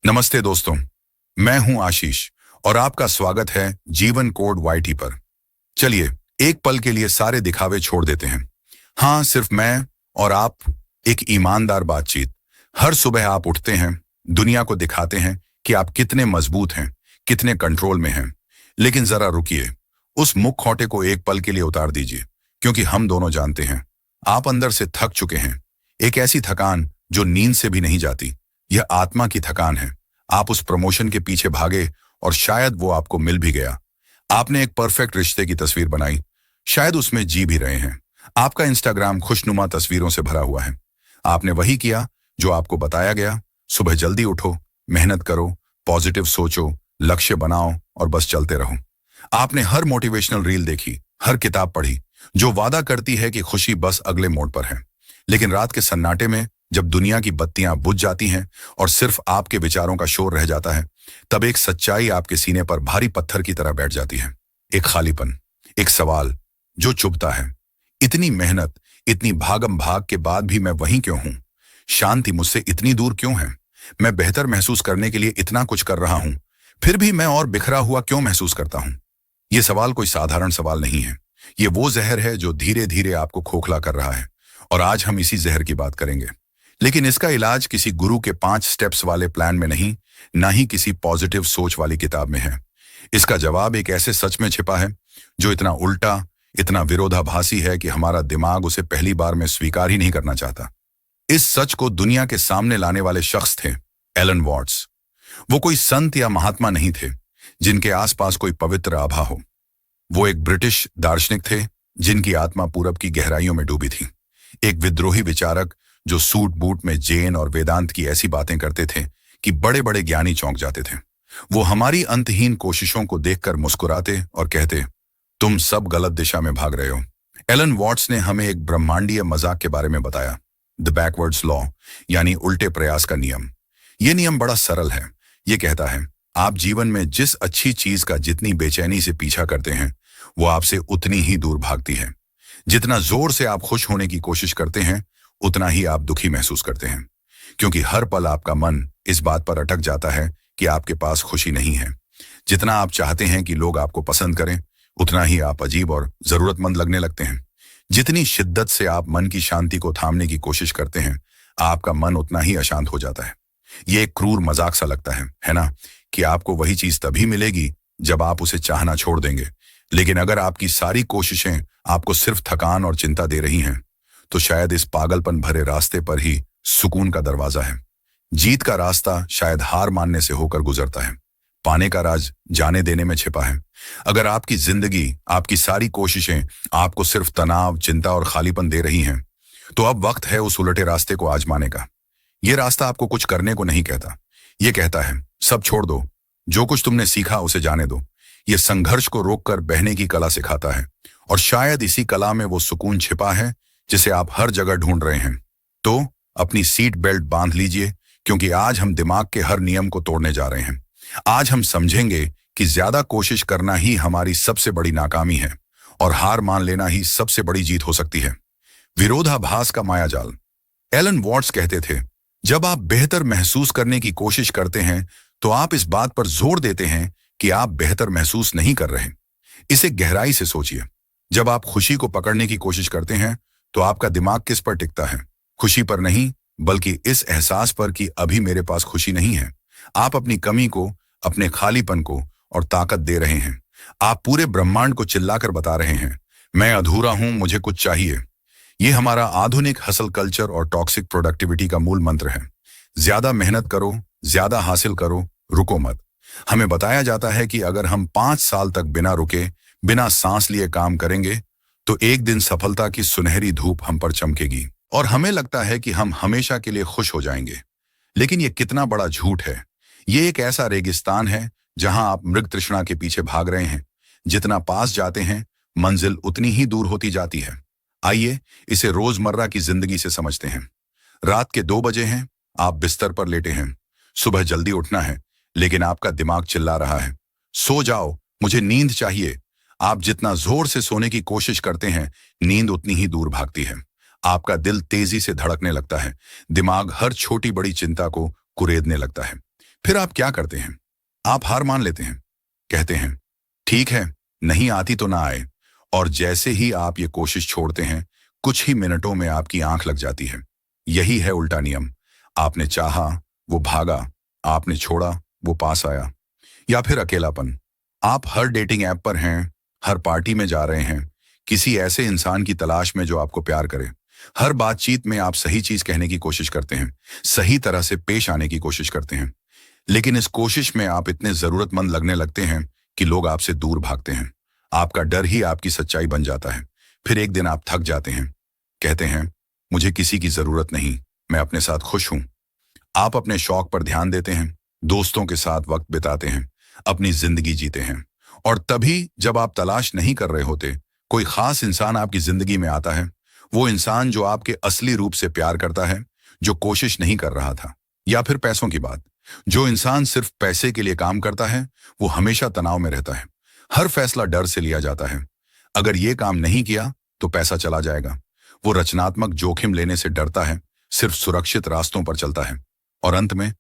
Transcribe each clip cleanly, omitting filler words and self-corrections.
नमस्ते दोस्तों, मैं हूं आशीष और आपका स्वागत है जीवन कोड वाईटी पर। चलिए एक पल के लिए सारे दिखावे छोड़ देते हैं। हाँ, सिर्फ मैं और आप, एक ईमानदार बातचीत। हर सुबह आप उठते हैं, दुनिया को दिखाते हैं कि आप कितने मजबूत हैं, कितने कंट्रोल में हैं। लेकिन जरा रुकिए, उस मुखौटे को एक पल के लिए उतार दीजिए, क्योंकि हम दोनों जानते हैं आप अंदर से थक चुके हैं। एक ऐसी थकान जो नींद से भी नहीं जाती। यह आत्मा की थकान है। आप उस प्रमोशन के पीछे भागे और शायद वो आपको मिल भी गया। आपने एक परफेक्ट रिश्ते की तस्वीर बनाई, शायद उसमें जी भी रहे हैं। आपका इंस्टाग्राम खुशनुमा तस्वीरों से भरा हुआ है। आपने वही किया जो आपको बताया गया। सुबह जल्दी उठो, मेहनत करो, पॉजिटिव सोचो, लक्ष्य बनाओ और बस चलते रहो। आपने हर मोटिवेशनल रील देखी, हर किताब पढ़ी जो वादा करती है कि खुशी बस अगले मोड़ पर है। लेकिन रात के सन्नाटे में, जब दुनिया की बत्तियां बुझ जाती हैं और सिर्फ आपके विचारों का शोर रह जाता है, तब एक सच्चाई आपके सीने पर भारी पत्थर की तरह बैठ जाती है। एक खालीपन, एक सवाल जो चुभता है। इतनी मेहनत, इतनी भागम भाग के बाद भी मैं वहीं क्यों हूं? शांति मुझसे इतनी दूर क्यों है? मैं बेहतर महसूस करने के लिए इतना कुछ कर रहा हूं, फिर भी मैं और बिखरा हुआ क्यों महसूस करता हूं? यह सवाल कोई साधारण सवाल नहीं है। ये वो जहर है जो धीरे धीरे आपको खोखला कर रहा है। और आज हम इसी जहर की बात करेंगे। लेकिन इसका इलाज किसी गुरु के 5 स्टेप्स वाले प्लान में नहीं, ना ही किसी पॉजिटिव सोच वाली किताब में है। इसका जवाब एक ऐसे सच में छिपा है जो इतना उल्टा, इतना विरोधाभासी है कि हमारा दिमाग उसे पहली बार में स्वीकार ही नहीं करना चाहता। इस सच को दुनिया के सामने लाने वाले शख्स थे एलन वॉट्स। वो कोई संत या महात्मा नहीं थे जिनके आसपास कोई पवित्र आभा हो। वो एक ब्रिटिश दार्शनिक थे जिनकी आत्मा पूरब की गहराइयों में डूबी थी। एक विद्रोही विचारक जो सूट बूट में जैन और वेदांत की ऐसी बातें करते थे कि बड़े बड़े ज्ञानी चौंक जाते थे। वो हमारी अंतहीन कोशिशों को देखकर मुस्कुराते और कहते, तुम सब गलत दिशा में भाग रहे हो। एलन वॉट्स ने हमें एक ब्रह्मांडीय मजाक के बारे में बताया, द बैकवर्ड्स लॉ, यानी उल्टे प्रयास का नियम। ये नियम बड़ा सरल है। ये कहता है, आप जीवन में जिस अच्छी चीज का जितनी बेचैनी से पीछा करते हैं, वो आपसे उतनी ही दूर भागती है। जितना जोर से आप खुश होने की कोशिश करते हैं, उतना ही आप दुखी महसूस करते हैं। क्योंकि हर पल आपका मन इस बात पर अटक जाता है कि आपके पास खुशी नहीं है। जितना आप चाहते हैं कि लोग आपको पसंद करें, उतना ही आप अजीब और जरूरतमंद लगने लगते हैं। जितनी शिद्दत से आप मन की शांति को थामने की कोशिश करते हैं, आपका मन उतना ही अशांत हो जाता है। ये एक क्रूर मजाक सा लगता है ना, कि आपको वही चीज तभी मिलेगी जब आप उसे चाहना छोड़ देंगे। लेकिन अगर आपकी सारी कोशिशें आपको सिर्फ थकान और चिंता दे रही हैं, तो शायद इस पागलपन भरे रास्ते पर ही सुकून का दरवाजा है। जीत का रास्ता शायद हार मानने से होकर गुजरता है। पाने का राज जाने देने में छिपा है। अगर आपकी जिंदगी, आपकी सारी कोशिशें आपको सिर्फ तनाव, चिंता और खालीपन दे रही हैं, तो अब वक्त है उस उलटे रास्ते को आजमाने का। यह रास्ता आपको कुछ करने को नहीं कहता। यह कहता है, सब छोड़ दो, जो कुछ तुमने सीखा उसे जाने दो। यह संघर्ष को रोककर बहने की कला सिखाता है। और शायद इसी कला में वो सुकून छिपा है जिसे आप हर जगह ढूंढ रहे हैं। तो अपनी सीट बेल्ट बांध लीजिए, क्योंकि आज हम दिमाग के हर नियम को तोड़ने जा रहे हैं। आज हम समझेंगे कि ज्यादा कोशिश करना ही हमारी सबसे बड़ी नाकामी है और हार मान लेना ही सबसे बड़ी जीत हो सकती है। विरोधाभास का मायाजाल। एलन वॉट्स कहते थे, जब आप बेहतर महसूस करने की कोशिश करते हैं, तो आप इस बात पर जोर देते हैं कि आप बेहतर महसूस नहीं कर रहे। इसे गहराई से सोचिए। जब आप खुशी को पकड़ने की कोशिश करते हैं, तो आपका दिमाग किस पर टिकता है? खुशी पर नहीं, बल्कि इस एहसास पर कि अभी मेरे पास खुशी नहीं है। आप अपनी कमी को, अपने खालीपन को और ताकत दे रहे हैं। आप पूरे ब्रह्मांड को चिल्लाकर बता रहे हैं, मैं अधूरा हूं, मुझे कुछ चाहिए। यह हमारा आधुनिक हसल कल्चर और टॉक्सिक प्रोडक्टिविटी का मूल मंत्र है। ज्यादा मेहनत करो, ज्यादा हासिल करो, रुको मत। हमें बताया जाता है कि अगर हम 5 साल तक बिना रुके, बिना सांस लिए काम करेंगे, तो एक दिन सफलता की सुनहरी धूप हम पर चमकेगी और हमें लगता है कि हम हमेशा के लिए खुश हो जाएंगे। लेकिन यह कितना बड़ा झूठ है। यह एक ऐसा रेगिस्तान है जहां आप मृग तृष्णा के पीछे भाग रहे हैं। जितना पास जाते हैं, मंजिल उतनी ही दूर होती जाती है। आइए इसे रोजमर्रा की जिंदगी से समझते हैं। रात के 2 बजे हैं, आप बिस्तर पर लेटे हैं। सुबह जल्दी उठना है, लेकिन आपका दिमाग चिल्ला रहा है, सो जाओ, मुझे नींद चाहिए। आप जितना जोर से सोने की कोशिश करते हैं, नींद उतनी ही दूर भागती है। आपका दिल तेजी से धड़कने लगता है। दिमाग हर छोटी बड़ी चिंता को कुरेदने लगता है। फिर आप क्या करते हैं? आप हार मान लेते हैं, कहते हैं ठीक है, नहीं आती तो ना आए। और जैसे ही आप ये कोशिश छोड़ते हैं, कुछ ही मिनटों में आपकी आंख लग जाती है। यही है उल्टा नियम। आपने चाहा, वो भागा। आपने छोड़ा, वो पास आया। या फिर अकेलापन। आप हर डेटिंग ऐप पर हैं, हर पार्टी में जा रहे हैं, किसी ऐसे इंसान की तलाश में जो आपको प्यार करे। हर बातचीत में आप सही चीज कहने की कोशिश करते हैं, सही तरह से पेश आने की कोशिश करते हैं। लेकिन इस कोशिश में आप इतने जरूरतमंद लगने लगते हैं कि लोग आपसे दूर भागते हैं। आपका डर ही आपकी सच्चाई बन जाता है। फिर एक दिन आप थक जाते हैं, कहते हैं मुझे किसी की जरूरत नहीं, मैं अपने साथ खुश हूं। आप अपने शौक पर ध्यान देते हैं, दोस्तों के साथ वक्त बिताते हैं, अपनी जिंदगी जीते हैं। और तभी जब आप तलाश नहीं कर रहे होते, कोई खास इंसान आपकी जिंदगी में आता है। वो इंसान जो आपके असली रूप से प्यार करता है, जो कोशिश नहीं कर रहा था। या फिर पैसों की बात। जो इंसान सिर्फ पैसे के लिए काम करता है, वो हमेशा तनाव में रहता है। हर फैसला डर से लिया जाता है। अगर ये काम नहीं किया तो पैसा चला जाएगा। वो रचनात्मक जोखिम लेने से डरता है, सिर्फ सुरक्षित रास्तों पर चलता है। और अंत में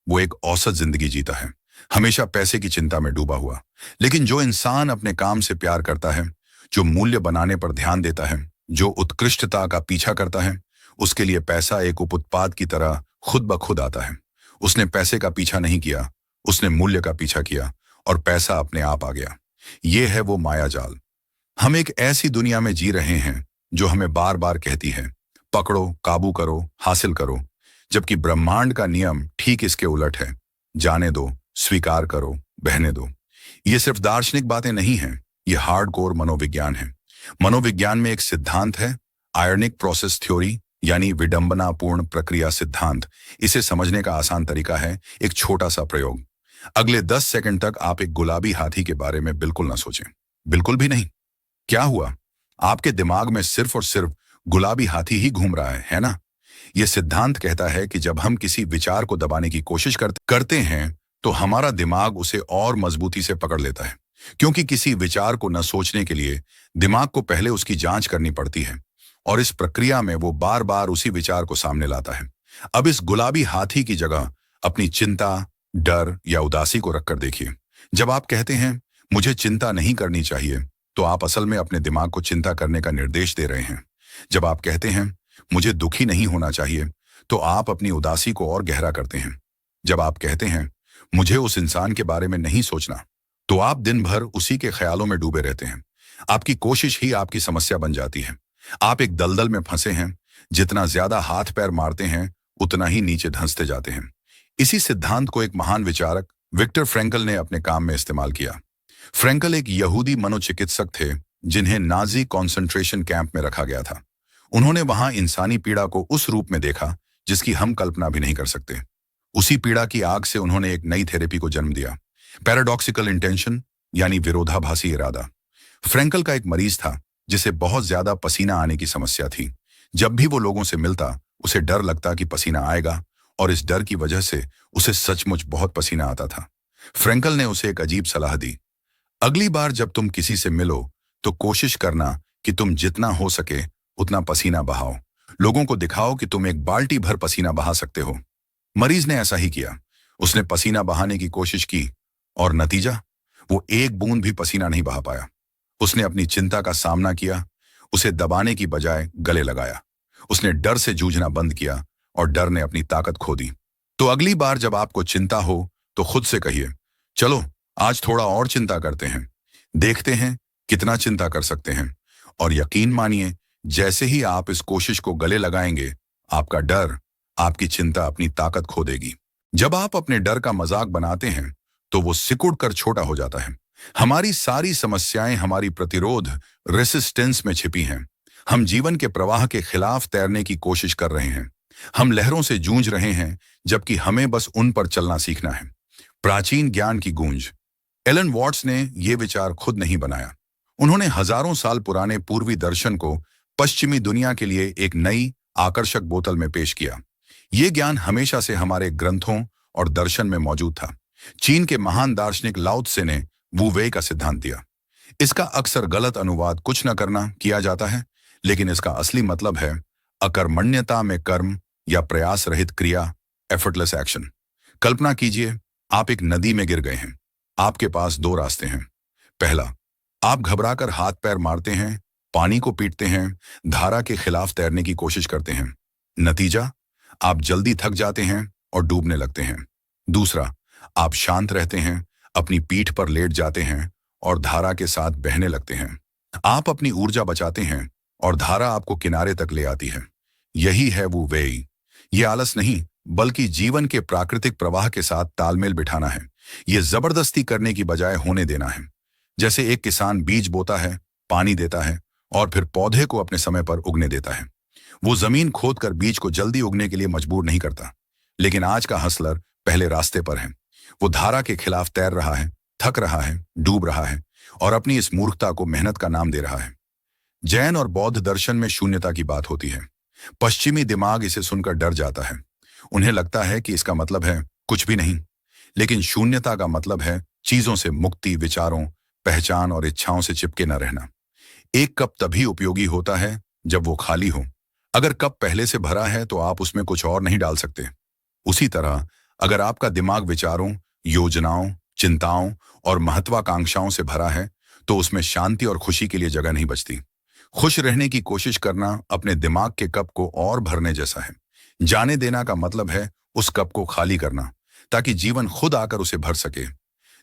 वो एक औसत जिंदगी जीता है, हमेशा पैसे की चिंता में डूबा हुआ। लेकिन जो इंसान अपने काम से प्यार करता है, जो मूल्य बनाने पर ध्यान देता है, जो उत्कृष्टता का पीछा करता है, उसके लिए पैसा एक उपउत्पाद की तरह खुद ब खुद आता है। उसने पैसे का पीछा नहीं किया, उसने मूल्य का पीछा किया, और पैसा अपने आप आ गया। ये है वो माया जाल। हम एक ऐसी दुनिया में जी रहे हैं जो हमें बार बार कहती है पकड़ो, काबू करो, हासिल करो। जबकि ब्रह्मांड का नियम ठीक इसके उलट है। जाने दो, स्वीकार करो, बहने दो। ये सिर्फ दार्शनिक बातें नहीं हैं, ये हार्डकोर मनोविज्ञान है। मनोविज्ञान में एक सिद्धांत है, आयरनिक प्रोसेस थ्योरी, यानी विडंबनापूर्ण प्रक्रिया सिद्धांत। इसे समझने का आसान तरीका है एक छोटा सा प्रयोग। अगले 10 सेकंड तक आप एक गुलाबी हाथी के बारे में बिल्कुल ना सोचें, बिल्कुल भी नहीं। क्या हुआ? आपके दिमाग में सिर्फ और सिर्फ गुलाबी हाथी ही घूम रहा है ना? यह सिद्धांत कहता है कि जब हम किसी विचार को दबाने की कोशिश करते हैं, तो हमारा दिमाग उसे और मजबूती से पकड़ लेता है। क्योंकि किसी विचार को न सोचने के लिए दिमाग को पहले उसकी जांच करनी पड़ती है, और इस प्रक्रिया में वो बार बार उसी विचार को सामने लाता है। अब इस गुलाबी हाथी की जगह अपनी चिंता, डर या उदासी को रखकर देखिए। जब आप कहते हैं मुझे चिंता नहीं करनी चाहिए, तो आप असल में अपने दिमाग को चिंता करने का निर्देश दे रहे हैं। जब आप कहते हैं मुझे दुखी नहीं होना चाहिए, तो आप अपनी उदासी को और गहरा करते हैं। जब आप कहते हैं मुझे उस इंसान के बारे में नहीं सोचना, तो आप दिन भर उसी के ख्यालों में डूबे रहते हैं। आपकी कोशिश ही आपकी समस्या बन जाती है। आप एक दलदल में फंसे हैं, जितना ज्यादा हाथ पैर मारते हैं, उतना ही नीचे धंसते जाते हैं। इसी सिद्धांत को एक महान विचारक विक्टर फ्रैंकल ने अपने काम में इस्तेमाल किया। फ्रैंकल एक यहूदी मनोचिकित्सक थे, जिन्हें नाजी कॉन्सेंट्रेशन कैंप में रखा गया था। उन्होंने वहां इंसानी पीड़ा को उस रूप में देखा जिसकी हम कल्पना भी नहीं कर सकते। उसी पीड़ा की आग से उन्होंने एक नई थेरेपी को जन्म दिया, पैराडॉक्सिकल इंटेंशन, यानी विरोधाभासी इरादा। फ्रैंकल का एक मरीज था जिसे बहुत ज्यादा पसीना आने की समस्या थी। जब भी वो लोगों से मिलता, उसे डर लगता कि पसीना आएगा, और इस डर की वजह से उसे सचमुच बहुत पसीना आता था। फ्रैंकल ने उसे एक अजीब सलाह दी। अगली बार जब तुम किसी से मिलो, तो कोशिश करना कि तुम जितना हो सके उतना पसीना बहाओ। लोगों को दिखाओ कि तुम एक बाल्टी भर पसीना बहा सकते हो। मरीज ने ऐसा ही किया। उसने पसीना बहाने की कोशिश की, और नतीजा, वो एक बूंद भी पसीना नहीं बहा पाया। उसने अपनी चिंता का सामना किया, उसे दबाने की बजाय गले लगाया। उसने डर से जूझना बंद किया, और डर ने अपनी ताकत खो दी। तो अगली बार जब आपको चिंता हो, तो खुद से कहिए, चलो आज थोड़ा और चिंता करते हैं, देखते हैं कितना चिंता कर सकते हैं। और यकीन मानिए, जैसे ही आप इस कोशिश को गले लगाएंगे, आपका डर, आपकी चिंता अपनी ताकत खो देगी। जब आप अपने डर का मजाक बनाते हैं, तो वो सिकुड़ कर छोटा हो जाता है। हमारी सारी समस्याएं हमारी प्रतिरोध, रेसिस्टेंस में छिपी हैं। हम जीवन के प्रवाह के खिलाफ तैरने की कोशिश कर रहे हैं। हम लहरों से जूझ रहे हैं, जबकि हमें बस उन पर चलना सीखना है। प्राचीन ज्ञान की गूंज। एलन वॉट्स ने यह विचार खुद नहीं बनाया। उन्होंने हजारों साल पुराने पूर्वी दर्शन को पश्चिमी दुनिया के लिए एक नई, आकर्षक बोतल में पेश किया। यह ज्ञान हमेशा से हमारे ग्रंथों और दर्शन में मौजूद था। चीन के महान दार्शनिक लाओ त्से ने वू वेई का सिद्धांत दिया। इसका अक्सर गलत अनुवाद कुछ न करना किया जाता है, लेकिन इसका असली मतलब है अकर्मण्यता में कर्म या प्रयास रहित क्रिया, एफर्टलेस एक्शन। कल्पना कीजिए, आप एक नदी में गिर गए हैं। आपके पास दो रास्ते हैं। पहला, आप घबराकर हाथ पैर मारते हैं, पानी को पीटते हैं, धारा के खिलाफ तैरने की कोशिश करते हैं। नतीजा, आप जल्दी थक जाते हैं और डूबने लगते हैं। दूसरा, आप शांत रहते हैं, अपनी पीठ पर लेट जाते हैं और धारा के साथ बहने लगते हैं। आप अपनी ऊर्जा बचाते हैं और धारा आपको किनारे तक ले आती है। यही है वो वे। ये आलस नहीं, बल्कि जीवन के प्राकृतिक प्रवाह के साथ तालमेल बिठाना है। ये जबरदस्ती करने की बजाय होने देना है। जैसे एक किसान बीज बोता है, पानी देता है और फिर पौधे को अपने समय पर उगने देता है। वो जमीन खोदकर बीज को जल्दी उगने के लिए मजबूर नहीं करता। लेकिन आज का हसलर पहले रास्ते पर है। वो धारा के खिलाफ तैर रहा है, थक रहा है, डूब रहा है और अपनी इस मूर्खता को मेहनत का नाम दे रहा है। जैन और बौद्ध दर्शन में शून्यता की बात होती है। पश्चिमी दिमाग इसे सुनकर डर जाता है। उन्हें लगता है कि इसका मतलब है कुछ भी नहीं। लेकिन शून्यता का मतलब है चीजों से मुक्ति, विचारों, पहचान और इच्छाओं से चिपके न रहना। एक कप तभी उपयोगी होता है जब वो खाली हो। अगर कप पहले से भरा है तो आप उसमें कुछ और नहीं डाल सकते। उसी तरह अगर आपका दिमाग विचारों, योजनाओं, चिंताओं और महत्वाकांक्षाओं से भरा है तो उसमें शांति और खुशी के लिए जगह नहीं बचती। खुश रहने की कोशिश करना अपने दिमाग के कप को और भरने जैसा है। जाने देना का मतलब है उस कप को खाली करना, ताकि जीवन खुद आकर उसे भर सके।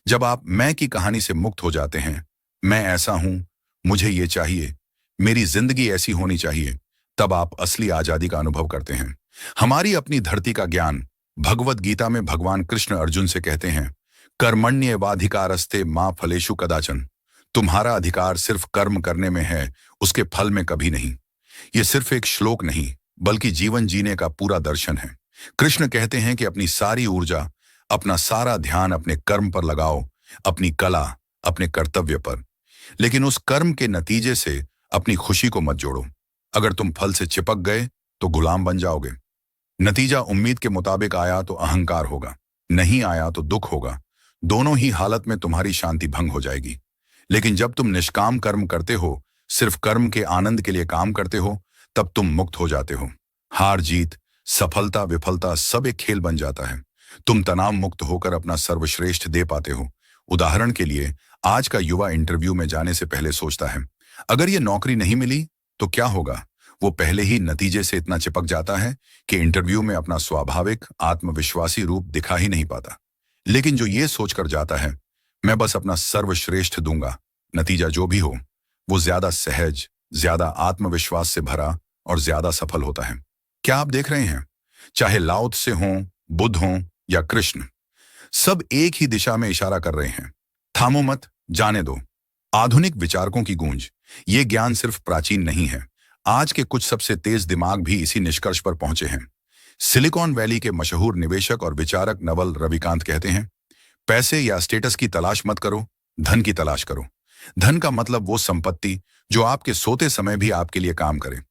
जब आप मैं की कहानी से मुक्त हो जाते हैं, मैं ऐसा हूं, मुझे ये चाहिए, मेरी जिंदगी ऐसी होनी चाहिए, तब आप असली आजादी का अनुभव करते हैं। हमारी अपनी धरती का ज्ञान। भगवत गीता में भगवान कृष्ण अर्जुन से कहते हैं, कर्मण्येवाधिकारस्ते मा फलेषु कदाचन। तुम्हारा अधिकार सिर्फ कर्म करने में है, उसके फल में कभी नहीं। ये सिर्फ एक श्लोक नहीं, बल्कि जीवन जीने का पूरा दर्शन है। कृष्ण कहते हैं कि अपनी सारी ऊर्जा, अपना सारा ध्यान अपने कर्म पर लगाओ, अपनी कला, अपने कर्तव्य पर। लेकिन उस कर्म के नतीजे से अपनी खुशी को मत जोड़ो। अगर तुम फल से चिपक गए तो गुलाम बन जाओगे। नतीजा उम्मीद के मुताबिक आया तो अहंकार होगा, नहीं आया तो दुख होगा। दोनों ही हालत में तुम्हारी शांति भंग हो जाएगी। लेकिन जब तुम निष्काम कर्म करते हो, सिर्फ कर्म के आनंद के लिए काम करते हो, तब तुम मुक्त हो जाते हो। हार जीत, सफलता विफलता सब एक खेल बन जाता है। तुम तनाव मुक्त होकर अपना सर्वश्रेष्ठ दे पाते हो। उदाहरण के लिए, आज का युवा इंटरव्यू में जाने से पहले सोचता है, अगर ये नौकरी नहीं मिली तो क्या होगा। वो पहले ही नतीजे से इतना चिपक जाता है कि इंटरव्यू में अपना स्वाभाविक आत्मविश्वासी रूप दिखा ही नहीं पाता। लेकिन जो ये सोचकर जाता है, मैं बस अपना सर्वश्रेष्ठ दूंगा, नतीजा जो भी हो, वो ज्यादा सहज, ज्यादा आत्मविश्वास से भरा और ज्यादा सफल होता है। क्या आप देख रहे हैं? चाहे लाओ त्से हों, बुद्ध हों या कृष्ण, सब एक ही दिशा में इशारा कर रहे हैं। थामो मत, जाने दो। आधुनिक विचारकों की गूंज। ये ज्ञान सिर्फ प्राचीन नहीं है। आज के कुछ सबसे तेज दिमाग भी इसी निष्कर्ष पर पहुंचे हैं। सिलिकॉन वैली के मशहूर निवेशक और विचारक नवल रविकांत कहते हैं, पैसे या स्टेटस की तलाश मत करो, धन की तलाश करो। धन का मतलब वो संपत्ति जो आपके सोते समय भी आपके लिए काम करे।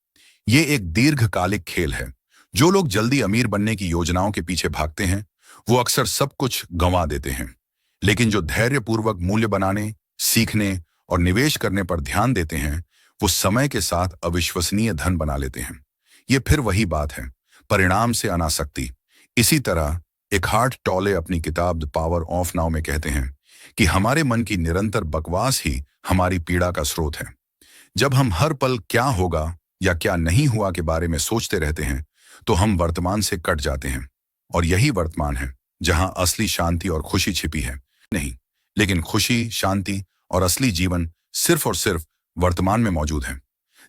ये एक दीर्घकालिक खेल है। जो लोग जल्दी अमीर बनने की योजनाओं के पीछे भागते हैं, वो अक्सर सब कुछ गंवा देते हैं। लेकिन जो धैर्यपूर्वक मूल्य बनाने, सीखने और निवेश करने पर ध्यान देते हैं, वो समय के साथ अविश्वसनीय धन बना लेते हैं। ये फिर वही बात है, परिणाम से अनासक्ति। इसी तरह एकहार्ट टॉले अपनी किताब द पावर ऑफ नाउ में कहते हैं कि हमारे मन की निरंतर बकवास ही हमारी पीड़ा का स्रोत है। जब हम हर पल क्या होगा या क्या नहीं हुआ के बारे में सोचते रहते हैं, तो हम वर्तमान से कट जाते हैं। और यही वर्तमान है जहां असली शांति और खुशी छिपी है। नहीं, लेकिन खुशी, शांति और असली जीवन सिर्फ और सिर्फ वर्तमान में मौजूद है।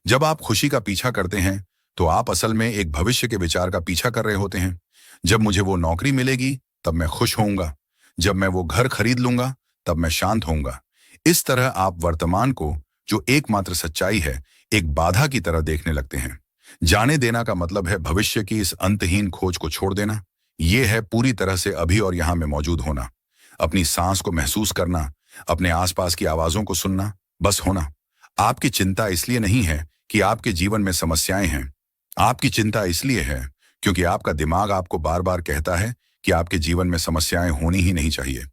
जब आप खुशी का पीछा करते हैं, तो आप असल में एक भविष्य के विचार का पीछा कर रहे होते हैं। जब मुझे वो नौकरी मिलेगी तब मैं खुश होऊंगा, जब मैं वो घर खरीद लूंगा तब मैं शांत होऊंगा। इस तरह आप वर्तमान को, जो एकमात्र सच्चाई है, एक बाधा की तरह देखने लगते हैं। जाने देना का मतलब है भविष्य की इस अंतहीन खोज को छोड़ देना। यह है पूरी तरह से अभी और यहां में मौजूद होना, अपनी सांस को महसूस करना, अपने आसपास की आवाजों को सुनना, बस होना। आपकी चिंता इसलिए नहीं है कि आपके जीवन में समस्याएं हैं। आपकी चिंता इसलिए है क्योंकि आपका दिमाग आपको बार बार कहता है कि आपके जीवन में समस्याएं होनी ही नहीं चाहिए।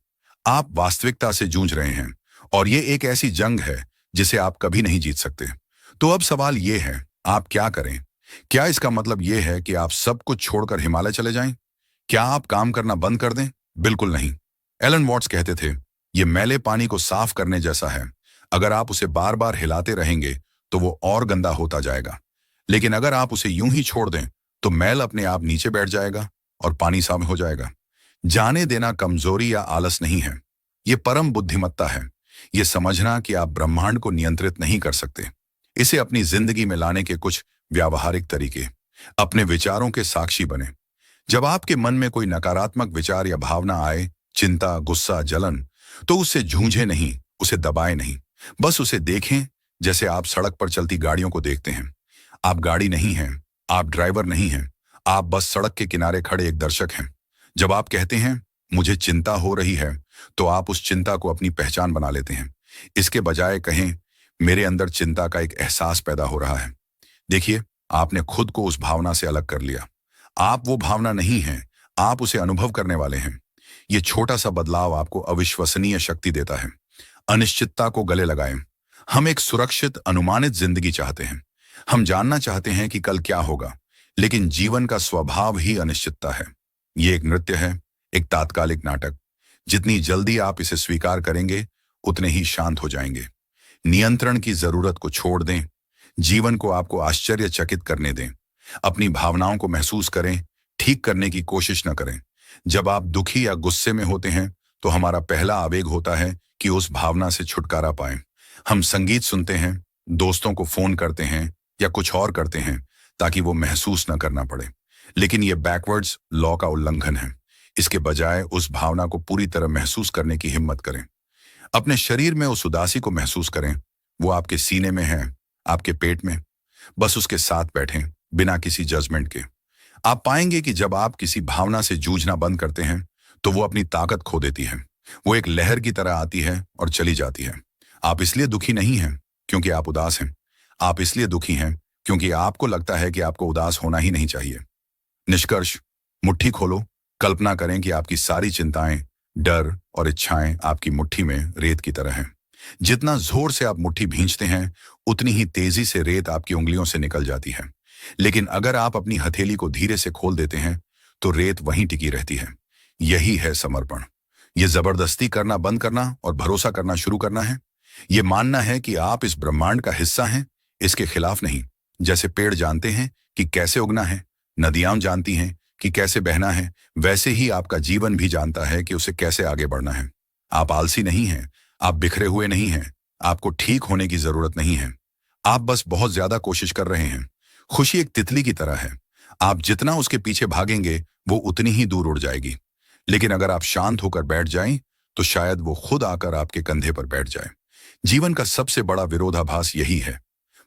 आप वास्तविकता से जूझ रहे हैं और ये एक ऐसी जंग है जिसे आप कभी नहीं जीत सकते। तो अब सवाल ये है, आप क्या करें? क्या इसका मतलब ये है कि आप सब कुछ छोड़कर हिमालय चले जाएं? क्या आप काम करना बंद कर दें? बिल्कुल नहीं। एलन वॉट्स कहते थे, ये मैले पानी को साफ करने जैसा है। अगर आप उसे बार बार हिलाते रहेंगे तो वो और गंदा होता जाएगा, लेकिन अगर आप उसे यूं ही छोड़ दें तो मैल अपने आप नीचे बैठ जाएगा और पानी साफ हो जाएगा। जाने देना कमजोरी या आलस नहीं है, ये परम बुद्धिमत्ता है। ये समझना कि आप ब्रह्मांड को नियंत्रित नहीं कर सकते। इसे अपनी जिंदगी में लाने के कुछ व्यावहारिक तरीके। अपने विचारों के साक्षी बने। जब आपके मन में कोई नकारात्मक विचार या भावना आए, चिंता, गुस्सा, जलन, तो उससे जूझे नहीं, उसे दबाए नहीं। बस उसे देखें जैसे आप सड़क पर चलती गाड़ियों को देखते हैं। आप गाड़ी नहीं हैं, आप ड्राइवर नहीं हैं, आप बस सड़क के किनारे खड़े एक दर्शक हैं। जब आप कहते हैं मुझे चिंता हो रही है, तो आप उस चिंता को अपनी पहचान बना लेते हैं। इसके बजाय कहें मेरे अंदर चिंता का एक एहसास पैदा हो रहा है। देखिए, आपने खुद को उस भावना से अलग कर लिया। आप वो भावना नहीं हैं, आप उसे अनुभव करने वाले हैं। ये छोटा सा बदलाव आपको अविश्वसनीय शक्ति देता है। अनिश्चितता को गले लगाएं। हम एक सुरक्षित, अनुमानित जिंदगी चाहते हैं। हम जानना चाहते हैं कि कल क्या होगा, लेकिन जीवन का स्वभाव ही अनिश्चितता है। ये एक नृत्य है, एक तात्कालिक नाटक। जितनी जल्दी आप इसे स्वीकार करेंगे, उतने ही शांत हो जाएंगे। नियंत्रण की जरूरत को छोड़ दें। जीवन को आपको आश्चर्यचकित करने दें। अपनी भावनाओं को महसूस करें, ठीक करने की कोशिश न करें। जब आप दुखी या गुस्से में होते हैं, तो हमारा पहला आवेग होता है कि उस भावना से छुटकारा पाएं। हम संगीत सुनते हैं, दोस्तों को फोन करते हैं या कुछ और करते हैं ताकि वो महसूस न करना पड़े। लेकिन ये बैकवर्ड्स लॉ का उल्लंघन है। इसके बजाय उस भावना को पूरी तरह महसूस करने की हिम्मत करें। अपने शरीर में उस उदासी को महसूस करें। वो आपके सीने में है, आपके पेट में। बस उसके साथ बैठें, बिना किसी जजमेंट के। आप पाएंगे कि जब आप किसी भावना से जूझना बंद करते हैं, तो वो अपनी ताकत खो देती है। वो एक लहर की तरह आती है और चली जाती है। आप इसलिए दुखी नहीं हैं क्योंकि आप उदास हैं। आप इसलिए दुखी हैं क्योंकि आपको लगता है कि आपको उदास होना ही नहीं चाहिए। निष्कर्ष, मुट्ठी खोलो। कल्पना करें कि आपकी सारी चिंताएं, डर और इच्छाएं आपकी मुट्ठी में रेत की तरह हैं। जितना जोर से आप मुट्ठी भींचते हैं, उतनी ही तेजी से रेत आपकी उंगलियों से निकल जाती है। लेकिन अगर आप अपनी हथेली को धीरे से खोल देते हैं, तो रेत वहीं टिकी रहती है। यही है समर्पण। ये जबरदस्ती करना बंद करना और भरोसा करना शुरू करना है। ये मानना है कि आप इस ब्रह्मांड का हिस्सा हैं, इसके खिलाफ नहीं। जैसे पेड़ जानते हैं कि कैसे उगना है, नदियां जानती हैं कि कैसे बहना है, वैसे ही आपका जीवन भी जानता है कि उसे कैसे आगे बढ़ना है। आप आलसी नहीं हैं, आप बिखरे हुए नहीं हैं, आपको ठीक होने की जरूरत नहीं है। आप बस बहुत ज्यादा कोशिश कर रहे हैं। खुशी एक तितली की तरह है। आप जितना उसके पीछे भागेंगे, वो उतनी ही दूर उड़ जाएगी। लेकिन अगर आप शांत होकर बैठ जाएं, तो शायद वो खुद आकर आपके कंधे पर बैठ जाए। जीवन का सबसे बड़ा विरोधाभास यही है।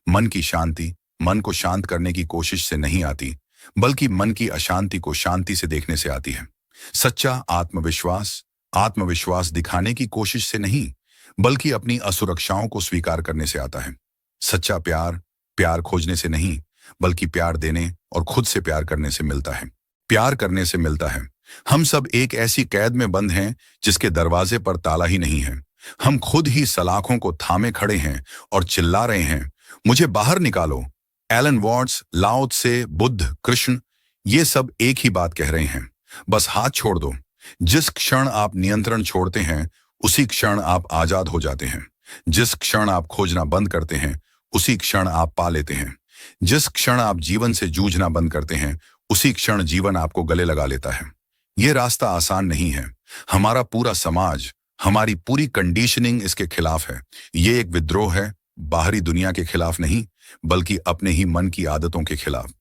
मन की शांति मन को शांत करने की कोशिश से नहीं आती, बल्कि मन की अशांति को शांति से देखने से आती है। सच्चा आत्मविश्वास आत्मविश्वास दिखाने की कोशिश से नहीं, बल्कि अपनी असुरक्षाओं को स्वीकार करने से आता है। सच्चा प्यार प्यार खोजने से नहीं, बल्कि प्यार देने और खुद से प्यार करने से मिलता है। प्यार करने से मिलता है। हम सब एक ऐसी कैद में बंद हैं जिसके दरवाजे पर ताला ही नहीं है। हम खुद ही सलाखों को थामे खड़े हैं और चिल्ला रहे हैं, मुझे बाहर निकालो। एलन वॉट्स, लाओ त्से, बुद्ध, कृष्ण, ये सब एक ही बात कह रहे हैं, बस हाथ छोड़ दो। जिस क्षण आप नियंत्रण छोड़ते हैं, उसी क्षण आप आजाद हो जाते हैं। जिस क्षण आप खोजना बंद करते हैं, उसी क्षण आप पा लेते हैं। जिस क्षण आप जीवन से जूझना बंद करते हैं, उसी क्षण जीवन आपको गले लगा लेता है। यह रास्ता आसान नहीं है। हमारा पूरा समाज, हमारी पूरी कंडीशनिंग इसके खिलाफ है। ये एक विद्रोह है, बाहरी दुनिया के खिलाफ नहीं, बल्कि अपने ही मन की आदतों के खिलाफ।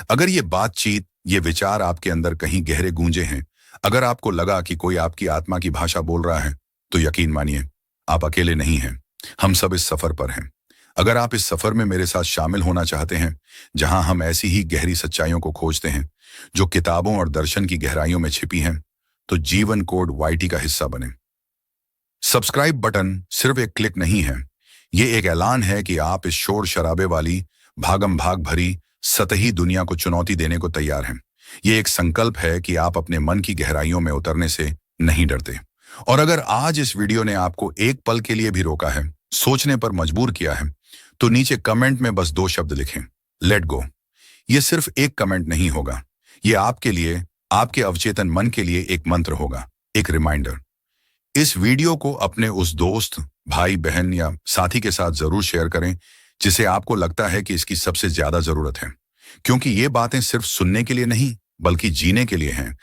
अगर ये बातचीत, ये विचार आपके अंदर कहीं गहरे गूंजे हैं, अगर आपको लगा कि कोई आपकी आत्मा की भाषा बोल रहा है, तो यकीन मानिए, आप अकेले नहीं हैं। हम सब इस सफर पर हैं। अगर आप इस सफर में मेरे साथ शामिल होना चाहते हैं, जहां हम ऐसी ही गहरी सच्चाइयों को खोजते हैं जो किताबों और दर्शन की गहराइयों में छिपी हैं, तो जीवन कोड YT का हिस्सा बने। सब्सक्राइब बटन सिर्फ एक क्लिक नहीं है, ये एक ऐलान है कि आप इस शोर शराबे वाली, भागम भाग भरी, सतही दुनिया को चुनौती देने को तैयार हैं। ये एक संकल्प है कि आप अपने मन की गहराइयों में उतरने से नहीं डरते। और अगर आज इस वीडियो ने आपको एक पल के लिए भी रोका है, सोचने पर मजबूर किया है, तो नीचे कमेंट में बस 2 शब्द लिखें, लेट गो। ये सिर्फ एक कमेंट नहीं होगा, ये आपके लिए, आपके अवचेतन मन के लिए एक मंत्र होगा, एक रिमाइंडर। इस वीडियो को अपने उस दोस्त, भाई बहन या साथी के साथ जरूर शेयर करें जिसे आपको लगता है कि इसकी सबसे ज्यादा जरूरत है, क्योंकि ये बातें सिर्फ सुनने के लिए नहीं बल्कि जीने के लिए हैं।